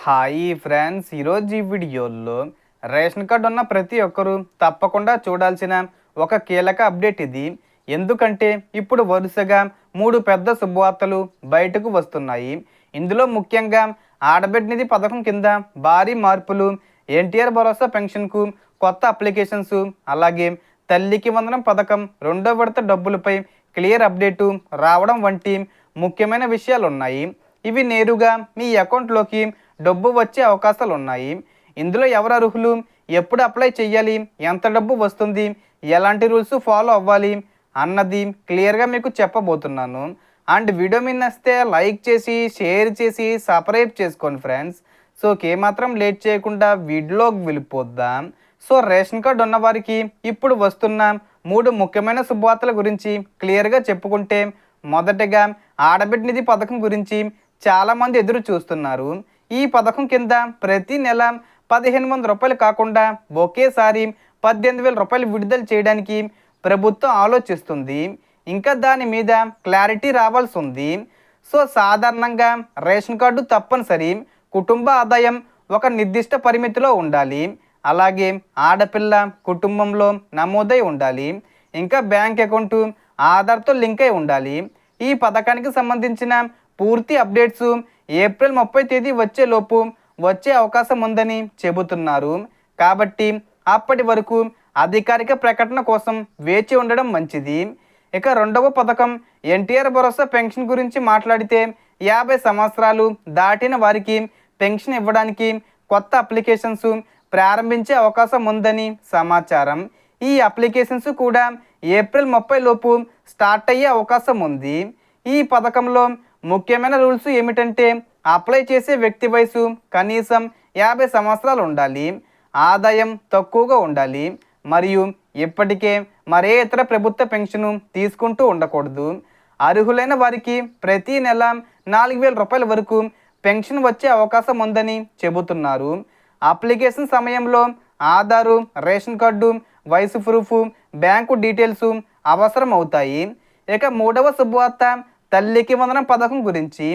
Hi friends, ఈరోజు ఈ వీడియోలో రేషన్ కార్డు ఉన్న ప్రతి ఒక్కరూ తప్పకుండా చూడాల్సిన ఒక కీలక అప్డేట్ ఇది. ఎందుకంటే ఇప్పుడు వరుసగా 3 పెద్ద శుభవార్తలు బయటకు వస్తున్నాయి. ఇందులో ముఖ్యంగా ఆడబిడ్డ నిధి పథకం కింద భారీ మార్పులు, ఎన్టీఆర్ భరోసా పెన్షన్కు కొత్త అప్లికేషన్స్, అలాగే తల్లికి వందనం పథకం 2వ విడత డబ్బులపై క్లియర్ అప్డేటు రావడం వంటి ముఖ్యమైన విషయాలు ఉన్నాయి. ఇవి నేరుగా మీ అకౌంట్లోకి డబ్బు వచ్చే అవకాశాలు ఉన్నాయి. ఇందులో ఎవరు అర్హులు, ఎప్పుడు అప్లై చేయాలి, ఎంత డబ్బు వస్తుంది, ఎలాంటి రూల్స్ ఫాలో అవ్వాలి అన్నది క్లియర్గా మీకు చెప్పబోతున్నాను. అండ్ వీడియో మీద నచ్చితే లైక్ చేసి, షేర్ చేసి, సబ్స్క్రైబ్ చేసుకోండి ఫ్రెండ్స్. సో ఏమాత్రం లేట్ చేయకుండా వీడియోలోకి వెళ్ళిపోద్దాం. సో రేషన్ కార్డు ఉన్న వారికి ఇప్పుడు వస్తున్న 3 ముఖ్యమైన శుభవార్తల గురించి క్లియర్గా చెప్పుకుంటే, మొదటగా ఆడబిడ్డ నిధి పథకం గురించి చాలామంది ఎదురు చూస్తున్నారు. ఈ పథకం కింద ప్రతి నెల 1500 రూపాయలు కాకుండా ఒకేసారి 18,000 రూపాయలు విడుదల చేయడానికి ప్రభుత్వం ఆలోచిస్తుంది. ఇంకా దాని మీద క్లారిటీ రావాల్సి ఉంది. సో సాధారణంగా రేషన్ కార్డు తప్పనిసరి, కుటుంబ ఆదాయం ఒక నిర్దిష్ట పరిమితిలో ఉండాలి, అలాగే ఆడపిల్ల కుటుంబంలో నమోదై ఉండాలి, ఇంకా బ్యాంక్ అకౌంటు ఆధార్తో లింక్ అయి ఉండాలి. ఈ పథకానికి సంబంధించిన పూర్తి అప్డేట్స్ ఏప్రిల్ 30 తేదీ వచ్చేలోపు వచ్చే అవకాశం ఉందని చెబుతున్నారు. కాబట్టి అప్పటి వరకు అధికారిక ప్రకటన కోసం వేచి ఉండడం మంచిది. ఇక 2వ పథకం ఎన్టీఆర్ భరోసా పెన్షన్ గురించి మాట్లాడితే, 50 సంవత్సరాలు దాటిన వారికి పెన్షన్ ఇవ్వడానికి కొత్త అప్లికేషన్స్ ప్రారంభించే అవకాశం ఉందని సమాచారం. ఈ అప్లికేషన్స్ కూడా ఏప్రిల్ 30 లోపు స్టార్ట్ అయ్యే అవకాశం ఉంది. ఈ పథకంలో ముఖ్యమైన రూల్స్ ఏమిటంటే, అప్లై చేసే వ్యక్తి వయసు కనీసం 50 సంవత్సరాలు ఉండాలి, ఆదాయం తక్కువగా ఉండాలి, మరియు ఇప్పటికే మరే ఇతర ప్రభుత్వ పెన్షన్ తీసుకుంటూ ఉండకూడదు. అర్హులైన వారికి ప్రతి నెల 4,000 రూపాయల వరకు పెన్షన్ వచ్చే అవకాశం ఉందని చెబుతున్నారు. అప్లికేషన్ సమయంలో ఆధారు, రేషన్ కార్డు, వయసు ప్రూఫ్, బ్యాంకు డీటెయిల్స్ అవసరం అవుతాయి. ఇక 3వ శుభవార్త తల్లికి వందనం పథకం గురించి.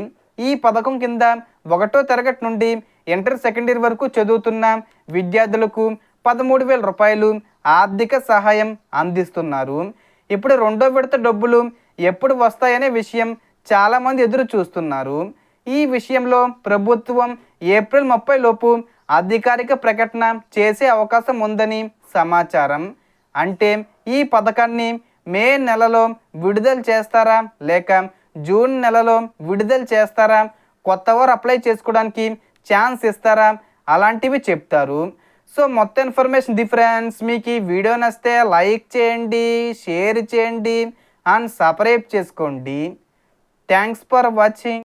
ఈ పథకం కింద 1వ తరగతి నుండి ఇంటర్ సెకండరీ వరకు చదువుతున్న విద్యార్థులకు 13,000 రూపాయలు ఆర్థిక సహాయం అందిస్తున్నారు. ఇప్పుడు 2వ విడత డబ్బులు ఎప్పుడు వస్తాయనే విషయం చాలామంది ఎదురు చూస్తున్నారు. ఈ విషయంలో ప్రభుత్వం ఏప్రిల్ 30 లోపు అధికారిక ప్రకటన చేసే అవకాశం ఉందని సమాచారం. అంటే ఈ పథకాన్ని మే నెలలో విడుదల చేస్తారా, లేక జూన్ నెలలో విడుదల చేస్తారా, కొత్తవారు అప్లై చేసుకోవడానికి ఛాన్స్ ఇస్తారా, అలాంటివి చెప్తారు. సో మొత్తం ఇన్ఫర్మేషన్ డిఫరెన్స్. మీకు ఈ వీడియో నచ్చితే లైక్ చేయండి, షేర్ చేయండి అండ్ సబ్స్క్రైబ్ చేసుకోండి. Thanks for watching.